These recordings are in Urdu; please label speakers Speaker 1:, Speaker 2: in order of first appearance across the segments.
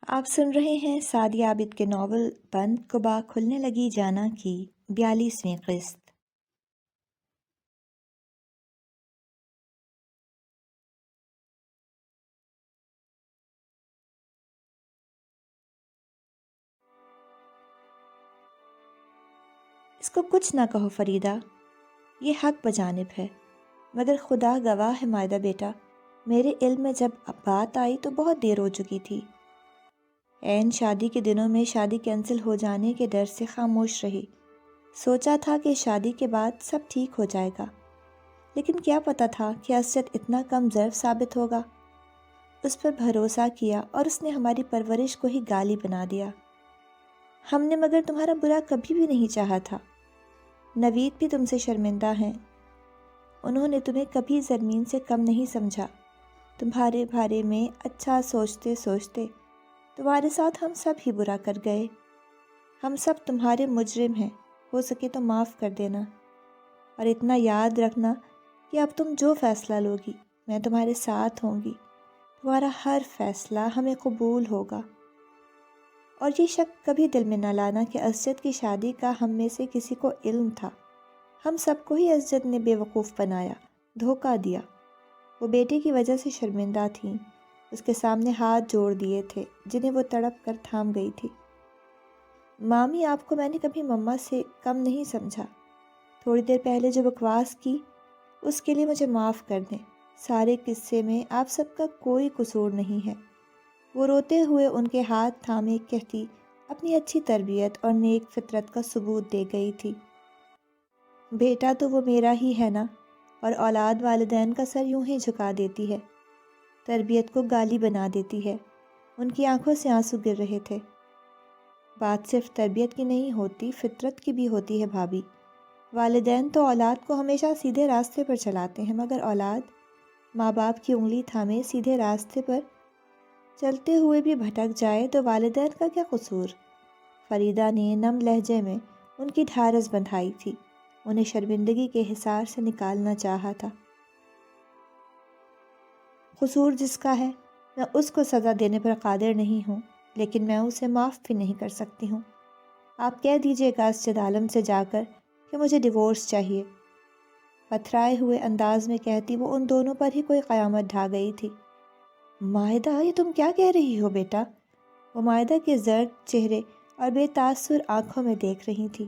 Speaker 1: آپ سن رہے ہیں سعدیہ عابد کے ناول بند قبا کھلنے لگی جانا کی 42ویں قسط۔ اس کو کچھ نہ کہو فریدہ، یہ حق بجانب ہے، مگر خدا گواہ ہے مائدہ بیٹا، میرے علم میں جب بات آئی تو بہت دیر ہو چکی تھی۔ عین شادی کے دنوں میں شادی کینسل ہو جانے کے ڈر سے خاموش رہی۔ سوچا تھا کہ شادی کے بعد سب ٹھیک ہو جائے گا، لیکن کیا پتا تھا کہ اسجد اتنا کم ظرف ثابت ہوگا۔ اس پر بھروسہ کیا اور اس نے ہماری پرورش کو ہی گالی بنا دیا۔ ہم نے مگر تمہارا برا کبھی بھی نہیں چاہا تھا۔ نوید بھی تم سے شرمندہ ہیں، انہوں نے تمہیں کبھی زرمین سے کم نہیں سمجھا۔ تمہارے بارے میں اچھا سوچتے سوچتے تمہارے ساتھ ہم سب ہی برا کر گئے۔ ہم سب تمہارے مجرم ہیں، ہو سکے تو معاف کر دینا، اور اتنا یاد رکھنا کہ اب تم جو فیصلہ لوگی میں تمہارے ساتھ ہوں گی، تمہارا ہر فیصلہ ہمیں قبول ہوگا۔ اور یہ شک کبھی دل میں نہ لانا کہ اسجد کی شادی کا ہم میں سے کسی کو علم تھا۔ ہم سب کو ہی اسجد نے بے وقوف بنایا، دھوکہ دیا۔ وہ بیٹے کی وجہ سے شرمندہ تھیں، اس کے سامنے ہاتھ جوڑ دیے تھے جنہیں وہ تڑپ کر تھام گئی تھی۔ مامی، آپ کو میں نے کبھی مما سے کم نہیں سمجھا۔ تھوڑی دیر پہلے جو بکواس کی اس کے لیے مجھے معاف کر دیں۔ سارے قصے میں آپ سب کا کوئی قصور نہیں ہے۔ وہ روتے ہوئے ان کے ہاتھ تھامے کہتی اپنی اچھی تربیت اور نیک فطرت کا ثبوت دے گئی تھی۔ بیٹا تو وہ میرا ہی ہے نا، اور اولاد والدین کا سر یوں ہی جھکا دیتی ہے، تربیت کو گالی بنا دیتی ہے۔ ان کی آنکھوں سے آنسو گر رہے تھے۔ بات صرف تربیت کی نہیں ہوتی، فطرت کی بھی ہوتی ہے بھابھی۔ والدین تو اولاد کو ہمیشہ سیدھے راستے پر چلاتے ہیں، مگر اولاد ماں باپ کی انگلی تھامے سیدھے راستے پر چلتے ہوئے بھی بھٹک جائے تو والدین کا کیا قصور؟ فریدہ نے نم لہجے میں ان کی ڈھارس بندھائی تھی، انہیں شرمندگی کے حصار سے نکالنا چاہا تھا۔ قصور جس کا ہے میں اس کو سزا دینے پر قادر نہیں ہوں، لیکن میں اسے معاف بھی نہیں کر سکتی ہوں۔ آپ کہہ دیجئے گا اسجد عالم سے جا کر کہ مجھے ڈیورس چاہیے۔ پتھرائے ہوئے انداز میں کہتی وہ ان دونوں پر ہی کوئی قیامت ڈھا گئی تھی۔ مائدہ، یہ تم کیا کہہ رہی ہو بیٹا؟ وہ مائدہ کے زرد چہرے اور بے تاثر آنکھوں میں دیکھ رہی تھی۔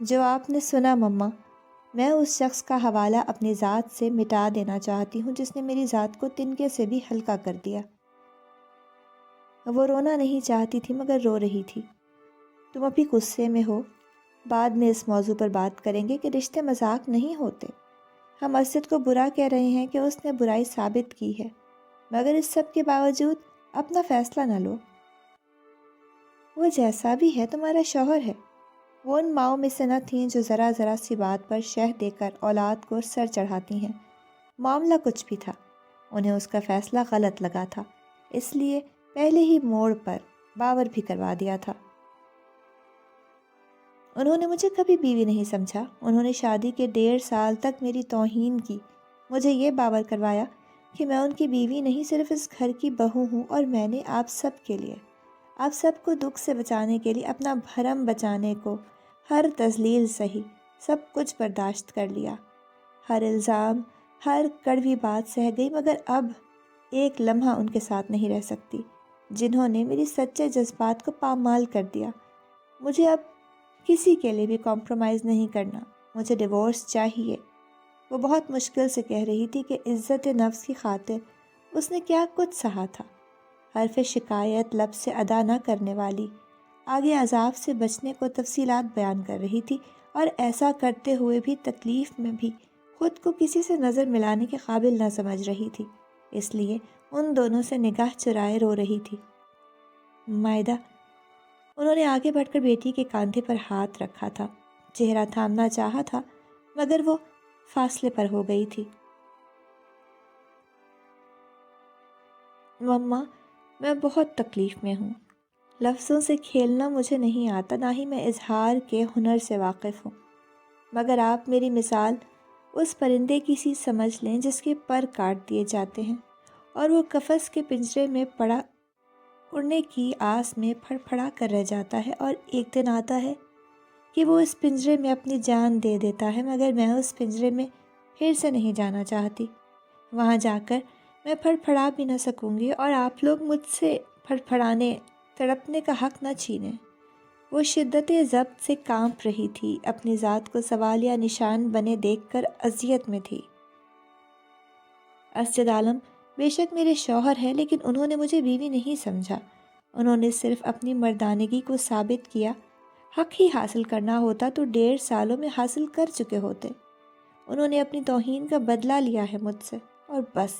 Speaker 1: جو آپ نے سنا مما، میں اس شخص کا حوالہ اپنی ذات سے مٹا دینا چاہتی ہوں جس نے میری ذات کو تنکے سے بھی ہلکا کر دیا۔ وہ رونا نہیں چاہتی تھی مگر رو رہی تھی۔ تم ابھی غصے میں ہو، بعد میں اس موضوع پر بات کریں گے کہ رشتے مذاق نہیں ہوتے۔ ہم اسجد کو برا کہہ رہے ہیں کہ اس نے برائی ثابت کی ہے، مگر اس سب کے باوجود اپنا فیصلہ نہ لو۔ وہ جیسا بھی ہے تمہارا شوہر ہے۔ وہ ان ماؤں میں سے نہ تھیں جو ذرا ذرا سی بات پر شہ دے کر اولاد کو سر چڑھاتی ہیں۔ معاملہ کچھ بھی تھا، انہیں اس کا فیصلہ غلط لگا تھا، اس لیے پہلے ہی موڑ پر باور بھی کروا دیا تھا۔ انہوں نے مجھے کبھی بیوی نہیں سمجھا، انہوں نے شادی کے 1.5 سال تک میری توہین کی، مجھے یہ باور کروایا کہ میں ان کی بیوی نہیں صرف اس گھر کی بہو ہوں، اور میں نے آپ سب کے لیے، آپ سب کو دکھ سے بچانے کے لیے، اپنا بھرم بچانے کو ہر تذلیل سہی، سب کچھ برداشت کر لیا، ہر الزام، ہر کڑوی بات سہ گئی، مگر اب ایک لمحہ ان کے ساتھ نہیں رہ سکتی جنہوں نے میری سچے جذبات کو پامال کر دیا۔ مجھے اب کسی کے لیے بھی کمپرومائز نہیں کرنا، مجھے ڈیورس چاہیے۔ وہ بہت مشکل سے کہہ رہی تھی کہ عزت نفس کی خاطر اس نے کیا کچھ سہا تھا، حرف شکایت لب سے ادا نہ کرنے والی، آگے عذاب سے بچنے کو تفصیلات بیان کر رہی تھی، اور ایسا کرتے ہوئے بھی تکلیف میں بھی خود کو کسی سے نظر ملانے کے قابل نہ سمجھ رہی تھی، اس لیے ان دونوں سے نگاہ چرائے رو رہی تھی۔ مائدہ، انہوں نے آگے بڑھ کر بیٹی کے کاندھے پر ہاتھ رکھا تھا، چہرہ تھامنا چاہا تھا مگر وہ فاصلے پر ہو گئی تھی۔ مما، میں بہت تکلیف میں ہوں، لفظوں سے کھیلنا مجھے نہیں آتا، نہ ہی میں اظہار کے ہنر سے واقف ہوں، مگر آپ میری مثال اس پرندے کی سی سمجھ لیں جس کے پر کاٹ دیے جاتے ہیں اور وہ قفس کے پنجرے میں پڑا اڑنے کی آس میں پھڑ پھڑا کر رہ جاتا ہے، اور ایک دن آتا ہے کہ وہ اس پنجرے میں اپنی جان دے دیتا ہے، مگر میں اس پنجرے میں پھر سے نہیں جانا چاہتی۔ وہاں جا کر میں پھڑ پھڑا بھی نہ سکوں گی، اور آپ لوگ مجھ سے پھڑ پھڑانے، تڑپنے کا حق نہ چھینیں۔ وہ شدت ضبط سے کانپ رہی تھی، اپنی ذات کو سوالیہ نشان بنے دیکھ کر اذیت میں تھی۔ اسجد عالم بے شک میرے شوہر ہیں، لیکن انہوں نے مجھے بیوی نہیں سمجھا۔ انہوں نے صرف اپنی مردانگی کو ثابت کیا۔ حق ہی حاصل کرنا ہوتا تو 1.5 سالوں میں حاصل کر چکے ہوتے۔ انہوں نے اپنی توہین کا بدلہ لیا ہے مجھ سے، اور بس۔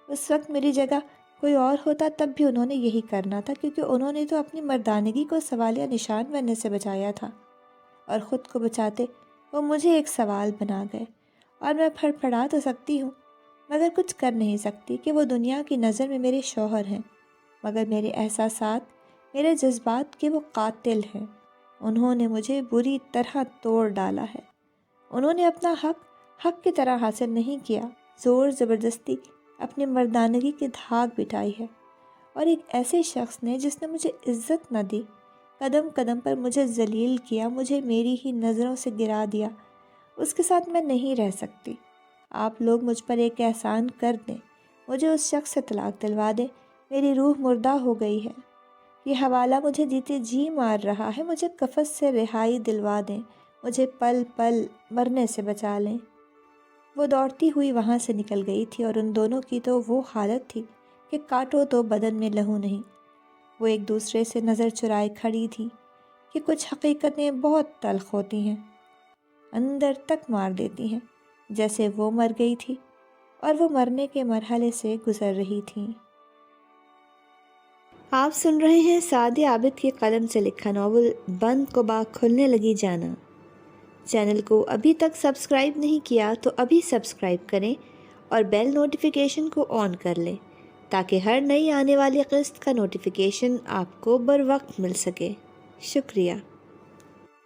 Speaker 1: اس وقت میری جگہ کوئی اور ہوتا تب بھی انہوں نے یہی کرنا تھا، کیونکہ انہوں نے تو اپنی مردانگی کو سوالیہ نشان بننے سے بچایا تھا، اور خود کو بچاتے وہ مجھے ایک سوال بنا گئے۔ اور میں پھڑ پھڑا تو سکتی ہوں، مگر کچھ کر نہیں سکتی کہ وہ دنیا کی نظر میں میرے شوہر ہیں، مگر میرے احساسات، میرے جذبات کے وہ قاتل ہیں۔ انہوں نے مجھے بری طرح توڑ ڈالا ہے۔ انہوں نے اپنا حق کی طرح حاصل نہیں کیا، زور زبردستی اپنی مردانگی کی دھاگ بٹھائی ہے، اور ایک ایسے شخص نے جس نے مجھے عزت نہ دی، قدم قدم پر مجھے ذلیل کیا، مجھے میری ہی نظروں سے گرا دیا، اس کے ساتھ میں نہیں رہ سکتی۔ آپ لوگ مجھ پر ایک احسان کر دیں، مجھے اس شخص سے طلاق دلوا دیں۔ میری روح مردہ ہو گئی ہے، یہ حوالہ مجھے جیتے جی مار رہا ہے، مجھے قفس سے رہائی دلوا دیں، مجھے پل پل مرنے سے بچا لیں۔ وہ دوڑتی ہوئی وہاں سے نکل گئی تھی، اور ان دونوں کی تو وہ حالت تھی کہ کاٹو تو بدن میں لہو نہیں۔ وہ ایک دوسرے سے نظر چرائے کھڑی تھی کہ کچھ حقیقتیں بہت تلخ ہوتی ہیں، اندر تک مار دیتی ہیں، جیسے وہ مر گئی تھی اور وہ مرنے کے مرحلے سے گزر رہی تھیں۔ آپ سن رہے ہیں سعدیہ عابد کی قلم سے لکھا ناول بند قبا کھلنے لگی جانا۔ چینل کو ابھی تک سبسکرائب نہیں کیا تو ابھی سبسکرائب کریں اور بیل نوٹیفیکیشن کو آن کر لیں تاکہ ہر نئی آنے والی قسط کا نوٹیفیکیشن آپ کو بروقت مل سکے۔ شکریہ۔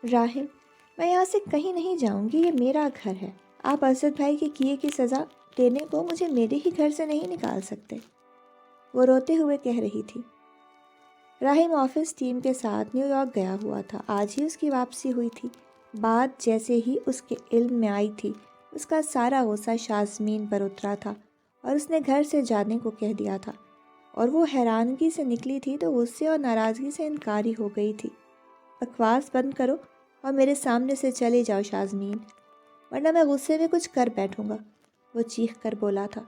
Speaker 1: راحم، میں یہاں سے کہیں نہیں جاؤں گی، یہ میرا گھر ہے۔ آپ اسد بھائی کے کیے کی سزا دینے کو مجھے میرے ہی گھر سے نہیں نکال سکتے، وہ روتے ہوئے کہہ رہی تھی۔ راحم آفس ٹیم کے ساتھ نیو یارک گیا ہوا تھا، آج ہی اس کی واپسی ہوئی تھی۔ بات جیسے ہی اس کے علم میں آئی تھی، اس کا سارا غصہ شازمین پر اترا تھا، اور اس نے گھر سے جانے کو کہہ دیا تھا، اور وہ حیرانگی سے نکلی تھی تو غصے اور ناراضگی سے انکاری ہو گئی تھی۔ بکواس بند کرو اور میرے سامنے سے چلے جاؤ شازمین، ورنہ میں غصے میں کچھ کر بیٹھوں گا، وہ چیخ کر بولا تھا۔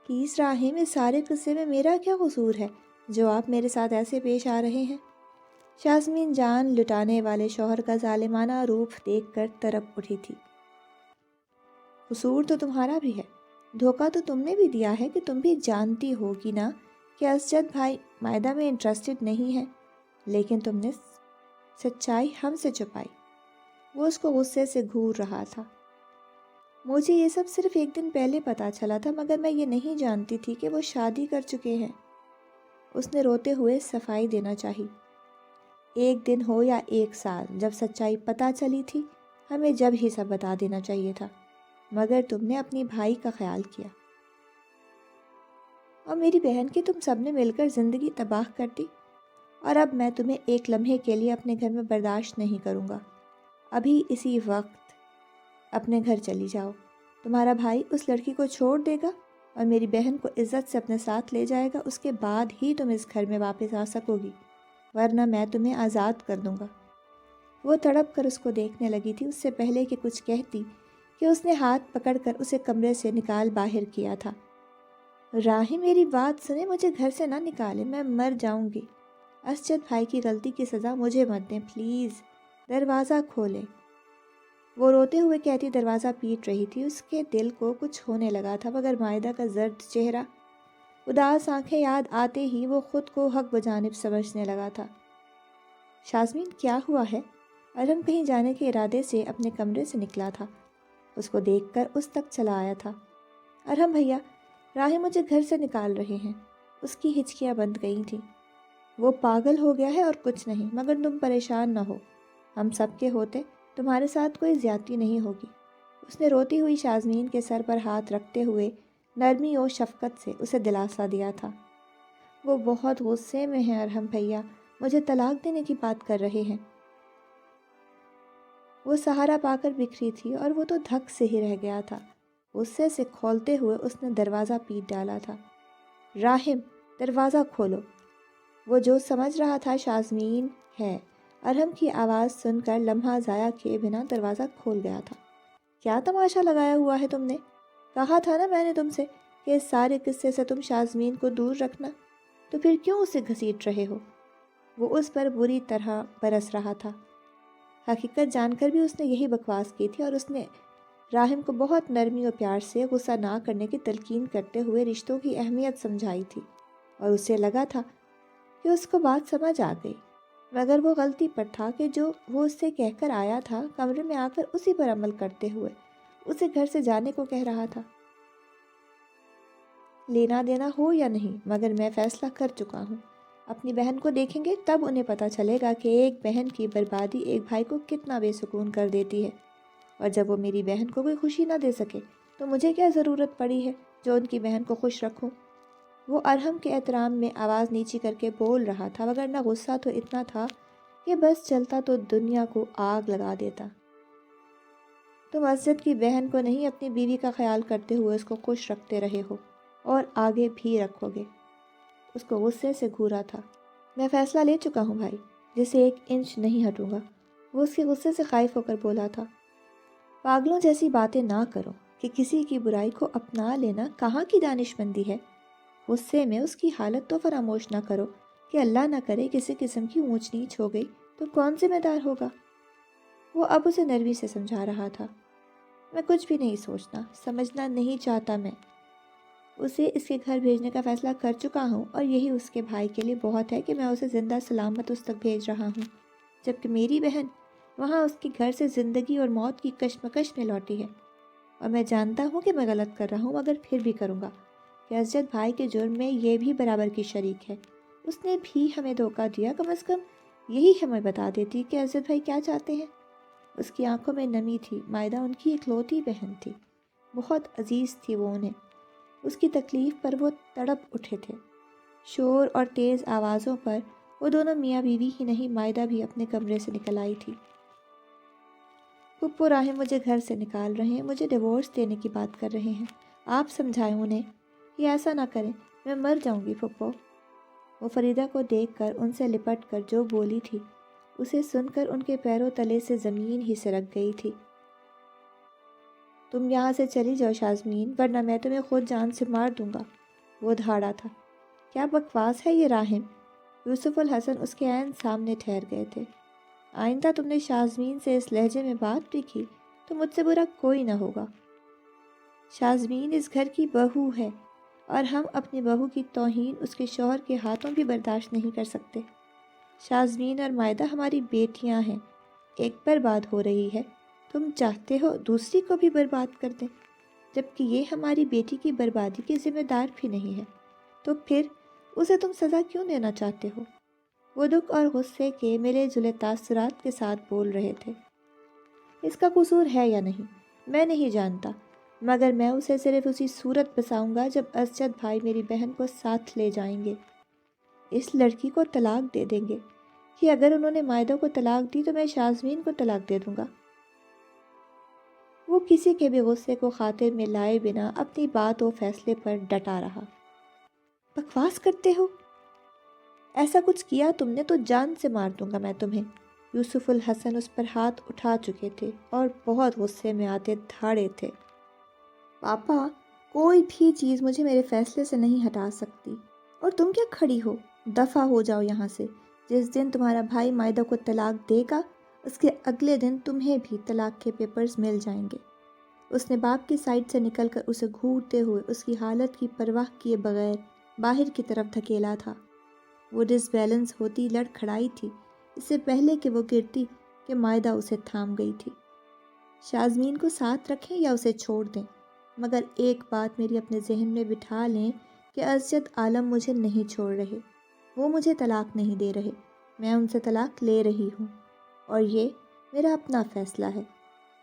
Speaker 1: پلیز راحم، اس سارے قصے میں میرا کیا قصور ہے جو آپ میرے ساتھ ایسے پیش آ رہے ہیں؟ شازمین جان لٹانے والے شوہر کا ظالمانہ روپ دیکھ کر تڑپ اٹھی تھی۔ قصور تو تمہارا بھی ہے، دھوکہ تو تم نے بھی دیا ہے، کہ تم بھی جانتی ہوگی نا کہ اسجد بھائی مائدہ میں انٹرسٹڈ نہیں ہے، لیکن تم نے سچائی ہم سے چھپائی۔ وہ اس کو غصے سے گھور رہا تھا۔ مجھے یہ سب صرف ایک دن پہلے پتا چلا تھا، مگر میں یہ نہیں جانتی تھی کہ وہ شادی کر چکے ہیں۔ اس نے روتے ہوئے صفائی دینا چاہی۔ ایک دن ہو یا 1 سال، جب سچائی پتہ چلی تھی، ہمیں جب ہی سب بتا دینا چاہیے تھا، مگر تم نے اپنی بھائی کا خیال کیا، اور میری بہن کی تم سب نے مل کر زندگی تباہ کر دی، اور اب میں تمہیں ایک لمحے کے لیے اپنے گھر میں برداشت نہیں کروں گا۔ ابھی اسی وقت اپنے گھر چلی جاؤ، تمہارا بھائی اس لڑکی کو چھوڑ دے گا اور میری بہن کو عزت سے اپنے ساتھ لے جائے گا، اس کے بعد ہی تم اس گھر میں واپس آ سکو گی، ورنہ میں تمہیں آزاد کر دوں گا۔ وہ تڑپ کر اس کو دیکھنے لگی تھی، اس سے پہلے کہ کچھ کہتی کہ اس نے ہاتھ پکڑ کر اسے کمرے سے نکال باہر کیا تھا۔ راہی، میری بات سنیں، مجھے گھر سے نہ نکالیں، میں مر جاؤں گی۔ اسجد بھائی کی غلطی کی سزا مجھے مت دیں، پلیز، دروازہ کھولیں۔ وہ روتے ہوئے کہتی دروازہ پیٹ رہی تھی، اس کے دل کو کچھ ہونے لگا تھا، مگر مائدہ کا زرد چہرہ، اداس آنکھیں یاد آتے ہی وہ خود کو حق بجانب سمجھنے لگا تھا۔ شازمین، کیا ہوا ہے؟ ارحم کہیں جانے کے ارادے سے اپنے کمرے سے نکلا تھا، اس کو دیکھ کر اس تک چلا آیا تھا۔ ارحم بھیا، راہی مجھے گھر سے نکال رہے ہیں۔ اس کی ہچکیاں بند گئی تھیں۔ وہ پاگل ہو گیا ہے اور کچھ نہیں، مگر تم پریشان نہ ہو، ہم سب کے ہوتے تمہارے ساتھ کوئی زیادتی نہیں ہوگی۔ اس نے روتی ہوئی شازمین کے سر پر ہاتھ رکھتے ہوئے نرمی و شفقت سے اسے دلاسا دیا تھا۔ وہ بہت غصے میں ہیں ارحم بھیا، مجھے طلاق دینے کی بات کر رہے ہیں۔ وہ سہارا پا کر بکھری تھی اور وہ تو دھک سے ہی رہ گیا تھا۔ غصے سے کھولتے ہوئے اس نے دروازہ پیٹ ڈالا تھا۔ راحم، دروازہ کھولو۔ وہ جو سمجھ رہا تھا شازمین ہے، ارحم کی آواز سن کر لمحہ ضائع کیے بنا دروازہ کھول گیا تھا۔ کیا تماشا لگایا ہوا ہے تم نے؟ کہا تھا نا میں نے تم سے کہ اس سارے قصے سے تم شازمین کو دور رکھنا، تو پھر کیوں اسے گھسیٹ رہے ہو؟ وہ اس پر بری طرح برس رہا تھا۔ حقیقت جان کر بھی اس نے یہی بکواس کی تھی، اور اس نے راحم کو بہت نرمی اور پیار سے غصہ نہ کرنے کی تلقین کرتے ہوئے رشتوں کی اہمیت سمجھائی تھی، اور اسے لگا تھا کہ اس کو بات سمجھ آ گئی، مگر وہ غلطی پر تھا کہ جو وہ اس سے کہہ کر آیا تھا، کمرے میں آ کر اسی پر عمل کرتے ہوئے اسے گھر سے جانے کو کہہ رہا تھا۔ لینا دینا ہو یا نہیں، مگر میں فیصلہ کر چکا ہوں۔ اپنی بہن کو دیکھیں گے تب انہیں پتہ چلے گا کہ ایک بہن کی بربادی ایک بھائی کو کتنا بے سکون کر دیتی ہے، اور جب وہ میری بہن کو کوئی خوشی نہ دے سکے تو مجھے کیا ضرورت پڑی ہے جو ان کی بہن کو خوش رکھوں۔ وہ ارحم کے احترام میں آواز نیچی کر کے بول رہا تھا، وگرنہ غصہ تو اتنا تھا کہ بس چلتا تو دنیا کو آگ لگا دیتا۔ تم اسجد کی بہن کو نہیں، اپنی بیوی کا خیال کرتے ہوئے اس کو خوش رکھتے رہے ہو، اور آگے بھی رکھو گے۔ اس کو غصے سے گھورا تھا۔ میں فیصلہ لے چکا ہوں بھائی، جسے 1 انچ نہیں ہٹوں گا۔ وہ اس کے غصے سے خائف ہو کر بولا تھا۔ پاگلوں جیسی باتیں نہ کرو کہ کسی کی برائی کو اپنا لینا کہاں کی دانش مندی ہے۔ غصے میں اس کی حالت تو فراموش نہ کرو کہ اللہ نہ کرے کسی قسم کی اونچ نیچ ہو گئی تو کون ذمہ دار ہوگا۔ وہ اب اسے نرمی سے سمجھا رہا تھا۔ میں کچھ بھی نہیں سوچنا، سمجھنا نہیں چاہتا۔ میں اسے اس کے گھر بھیجنے کا فیصلہ کر چکا ہوں، اور یہی اس کے بھائی کے لیے بہت ہے کہ میں اسے زندہ سلامت اس تک بھیج رہا ہوں، جبکہ میری بہن وہاں اس کے گھر سے زندگی اور موت کی کشمکش میں لوٹی ہے۔ اور میں جانتا ہوں کہ میں غلط کر رہا ہوں، مگر پھر بھی کروں گا کہ اسجد بھائی کے جرم میں یہ بھی برابر کی شریک ہے۔ اس نے بھی ہمیں دھوکہ دیا، کم از کم یہی ہمیں بتا دیتی کہ اسجد بھائی کیا چاہتے ہیں۔ اس کی آنکھوں میں نمی تھی۔ مائدہ ان کی اکلوتی بہن تھی، بہت عزیز تھی وہ انہیں۔ اس کی تکلیف پر وہ تڑپ اٹھے تھے۔ شور اور تیز آوازوں پر وہ دونوں میاں بیوی ہی نہیں، مائدہ بھی اپنے کمرے سے نکل آئی تھی۔ پھپھو راحم مجھے گھر سے نکال رہے ہیں، مجھے ڈیورس دینے کی بات کر رہے ہیں۔ آپ سمجھائیں انہیں کہ ایسا نہ کریں، میں مر جاؤں گی پھپھو۔ وہ فریدہ کو دیکھ کر ان سے لپٹ کر جو بولی تھی، اسے سن کر ان کے پیروں تلے سے زمین ہی سرک گئی تھی۔ تم یہاں سے چلی جاؤ شازمین، ورنہ میں تمہیں خود جان سے مار دوں گا۔ وہ دھاڑا تھا۔ کیا بکواس ہے یہ راحم؟ یوسف الحسن اس کے عین سامنے ٹھہر گئے تھے۔ آئندہ تم نے شازمین سے اس لہجے میں بات بھی کی تو مجھ سے برا کوئی نہ ہوگا۔ شازمین اس گھر کی بہو ہے، اور ہم اپنی بہو کی توہین اس کے شوہر کے ہاتھوں بھی برداشت نہیں کر سکتے۔ شازمین اور مائدہ ہماری بیٹیاں ہیں، ایک برباد ہو رہی ہے، تم چاہتے ہو دوسری کو بھی برباد کر دیں، جبکہ یہ ہماری بیٹی کی بربادی کی ذمہ دار بھی نہیں ہے، تو پھر اسے تم سزا کیوں دینا چاہتے ہو؟ وہ دکھ اور غصے کے ملے جلے تاثرات کے ساتھ بول رہے تھے۔ اس کا قصور ہے یا نہیں میں نہیں جانتا، مگر میں اسے صرف اسی صورت بساؤں گا جب اسجد بھائی میری بہن کو ساتھ لے جائیں گے، اس لڑکی کو طلاق دے دیں گے، کہ اگر انہوں نے مائدہ کو طلاق دی تو میں شازمین کو طلاق دے دوں گا۔ وہ کسی کے بھی غصے کو خاطر میں لائے بنا اپنی بات و فیصلے پر ڈٹا رہا۔ بکواس کرتے ہو؟ ایسا کچھ کیا تم نے تو جان سے مار دوں گا میں تمہیں۔ یوسف الحسن اس پر ہاتھ اٹھا چکے تھے اور بہت غصے میں آتے دھاڑے تھے۔ پاپا، کوئی بھی چیز مجھے میرے فیصلے سے نہیں ہٹا سکتی، اور تم کیا کھڑی ہو؟ دفع ہو جاؤ یہاں سے۔ جس دن تمہارا بھائی مائدہ کو طلاق دے گا، اس کے اگلے دن تمہیں بھی طلاق کے پیپرز مل جائیں گے۔ اس نے باپ کی سائڈ سے نکل کر اسے گھورتے ہوئے اس کی حالت کی پرواہ کیے بغیر باہر کی طرف دھکیلا تھا۔ وہ ڈس بیلنس ہوتی لڑ کھڑائی تھی، اس سے پہلے کہ وہ گرتی کہ مائدہ اسے تھام گئی تھی۔ شازمین کو ساتھ رکھیں یا اسے چھوڑ دیں، مگر ایک بات میری اپنے ذہن میں بٹھا لیں کہ اسجد عالم مجھے نہیں چھوڑ رہے، وہ مجھے طلاق نہیں دے رہے، میں ان سے طلاق لے رہی ہوں، اور یہ میرا اپنا فیصلہ ہے۔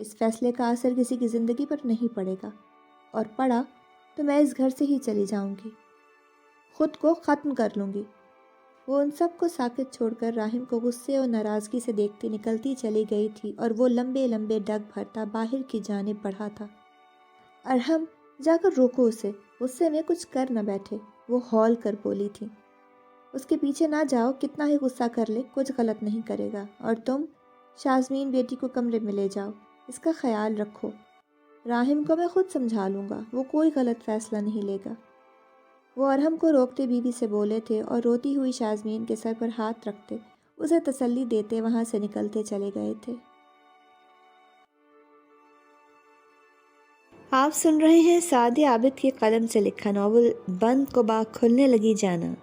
Speaker 1: اس فیصلے کا اثر کسی کی زندگی پر نہیں پڑے گا، اور پڑا تو میں اس گھر سے ہی چلی جاؤں گی۔ خود کو ختم کر لوں گی۔ وہ ان سب کو ساکت چھوڑ کر راہم کو غصے اور ناراضگی سے دیکھتی نکلتی چلی گئی تھی اور وہ لمبے لمبے ڈگ بھرتا باہر کی جانب بڑھا تھا۔ ارحم، جا کر روکو اسے، غصے میں کچھ کر نہ بیٹھے، وہ ہول کر بولی تھی۔ اس کے پیچھے نہ جاؤ، کتنا ہی غصہ کر لے کچھ غلط نہیں کرے گا۔ اور تم شازمین بیٹی کو کمرے میں لے جاؤ، اس کا خیال رکھو۔ راہم کو میں خود سمجھا لوں گا، وہ کوئی غلط فیصلہ نہیں لے گا۔ وہ ارحم کو روکتے بیوی سے بولے تھے اور روتی ہوئی شازمین کے سر پر ہاتھ رکھتے اسے تسلی دیتے وہاں سے نکلتے چلے گئے تھے۔ آپ سن رہے ہیں سعدیہ عابد کی قلم سے لکھا ناول بند قبا کھلنے لگی جانا۔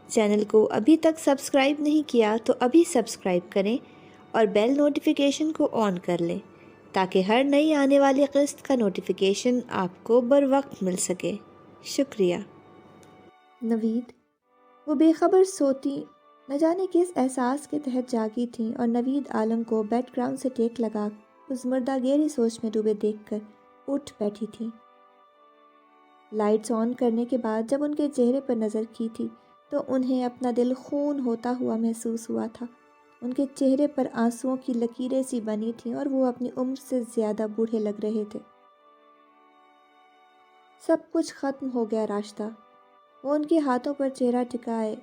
Speaker 1: چینل کو ابھی تک سبسکرائب نہیں کیا تو ابھی سبسکرائب کریں اور بیل نوٹیفیکیشن کو آن کر لیں تاکہ ہر نئی آنے والی قسط کا نوٹیفیکیشن آپ کو بر وقت مل سکے۔ شکریہ۔ نوید، وہ بے خبر سوتی نہ جانے کس احساس کے تحت جاگی تھیں اور نوید عالم کو بیک گراؤنڈ سے ٹیک لگا اس مردہ گہری سوچ میں ڈوبے دیکھ کر اٹھ بیٹھی تھیں۔ لائٹس آن کرنے کے بعد جب ان کے چہرے پر نظر کی تھی تو انہیں اپنا دل خون ہوتا ہوا محسوس ہوا تھا۔ ان کے چہرے پر آنسوؤں کی لکیریں سی بنی تھیں اور وہ اپنی عمر سے زیادہ بوڑھے لگ رہے تھے۔ سب کچھ ختم ہو گیا راشدہ۔ وہ ان کے ہاتھوں پر چہرہ ٹکائے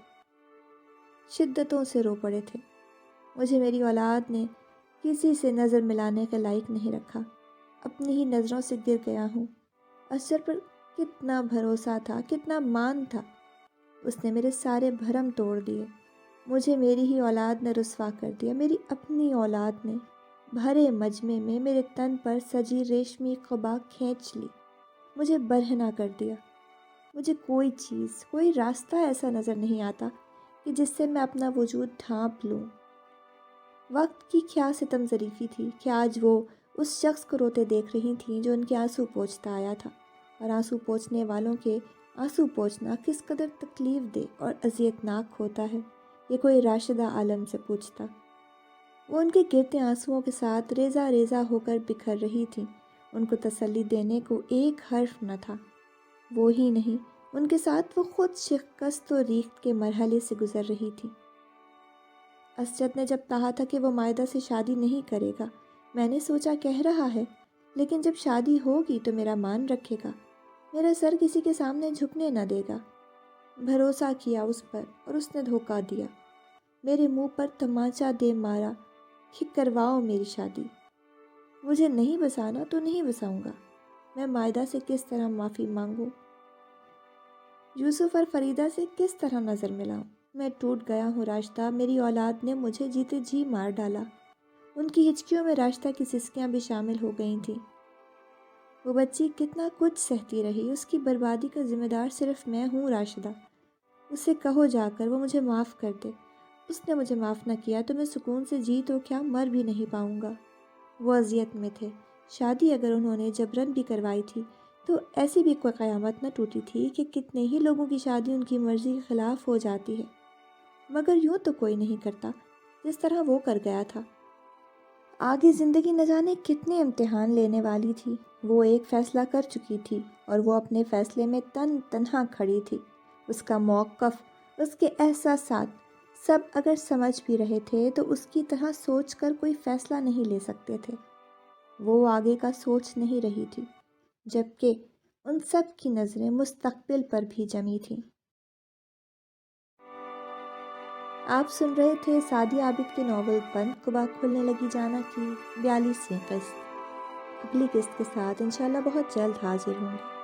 Speaker 1: شدتوں سے رو پڑے تھے۔ مجھے میری اولاد نے کسی سے نظر ملانے کے لائق نہیں رکھا، اپنی ہی نظروں سے گر گیا ہوں۔ اسجر پر کتنا بھروسہ تھا، کتنا مان تھا، اس نے میرے سارے بھرم توڑ دیے۔ مجھے میری ہی اولاد نے رسوا کر دیا، میری اپنی اولاد نے بھرے مجمع میں میرے تن پر سجی ریشمی قبا کھینچ لی، مجھے برہنہ کر دیا۔ مجھے کوئی چیز، کوئی راستہ ایسا نظر نہیں آتا کہ جس سے میں اپنا وجود ڈھانپ لوں۔ وقت کی کیا ستم ظریفی تھی کہ آج وہ اس شخص کو روتے دیکھ رہی تھیں جو ان کے آنسو پوچھتا آیا تھا، اور آنسو پوچھنے والوں کے آنسو پوچھنا کس قدر تکلیف دہ اور اذیت ناک ہوتا ہے، یہ کوئی راشدہ عالم سے پوچھتا۔ وہ ان کے گرتے آنسوؤں کے ساتھ ریزہ ریزہ ہو کر بکھر رہی تھیں۔ ان کو تسلی دینے کو ایک حرف نہ تھا۔ وہ ہی نہیں، ان کے ساتھ وہ خود شکست و ریخت کے مرحلے سے گزر رہی تھی۔ اسجد نے جب کہا تھا کہ وہ مائدہ سے شادی نہیں کرے گا، میں نے سوچا کہہ رہا ہے، لیکن جب شادی ہوگی تو میرا مان رکھے گا، میرا سر کسی کے سامنے جھکنے نہ دے گا۔ بھروسہ کیا اس پر اور اس نے دھوکہ دیا۔ میرے منہ پر تمانچہ دے مارا کہ کرواؤ میری شادی۔ مجھے نہیں بسانا تو نہیں بساؤں گا۔ میں مائدہ سے کس طرح معافی مانگوں؟ یوسف اور فریدہ سے کس طرح نظر ملاؤں؟ میں ٹوٹ گیا ہوں راشدہ، میری اولاد نے مجھے جیتے جی مار ڈالا۔ ان کی ہچکیوں میں راشدہ کی سسکیاں بھی شامل ہو گئی تھیں۔ وہ بچی کتنا کچھ سہتی رہی، اس کی بربادی کا ذمہ دار صرف میں ہوں راشدہ۔ اسے کہو جا کر وہ مجھے معاف کر دے۔ اس نے مجھے معاف نہ کیا تو میں سکون سے جی تو کیا مر بھی نہیں پاؤں گا۔ وہ اذیت میں تھے۔ شادی اگر انہوں نے جبرن بھی کروائی تھی تو ایسی بھی کوئی قیامت نہ ٹوٹی تھی کہ کتنے ہی لوگوں کی شادی ان کی مرضی کے خلاف ہو جاتی ہے، مگر یوں تو کوئی نہیں کرتا جس طرح وہ کر گیا تھا۔ آگے زندگی نہ جانے کتنے امتحان لینے والی تھی۔ وہ ایک فیصلہ کر چکی تھی اور وہ اپنے فیصلے میں تنہا کھڑی تھی۔ اس کا موقف، اس کے احساسات سب اگر سمجھ بھی رہے تھے تو اس کی طرح سوچ کر کوئی فیصلہ نہیں لے سکتے تھے۔ وہ آگے کا سوچ نہیں رہی تھی، جبکہ ان سب کی نظریں مستقبل پر بھی جمی تھیں۔ آپ سن رہے تھے سعدیہ عابد کے ناول بند قبا کھلنے لگی جانا کی 42ویں قسط۔ اگلی قسط کے ساتھ انشاءاللہ بہت جلد حاضر ہوں گے۔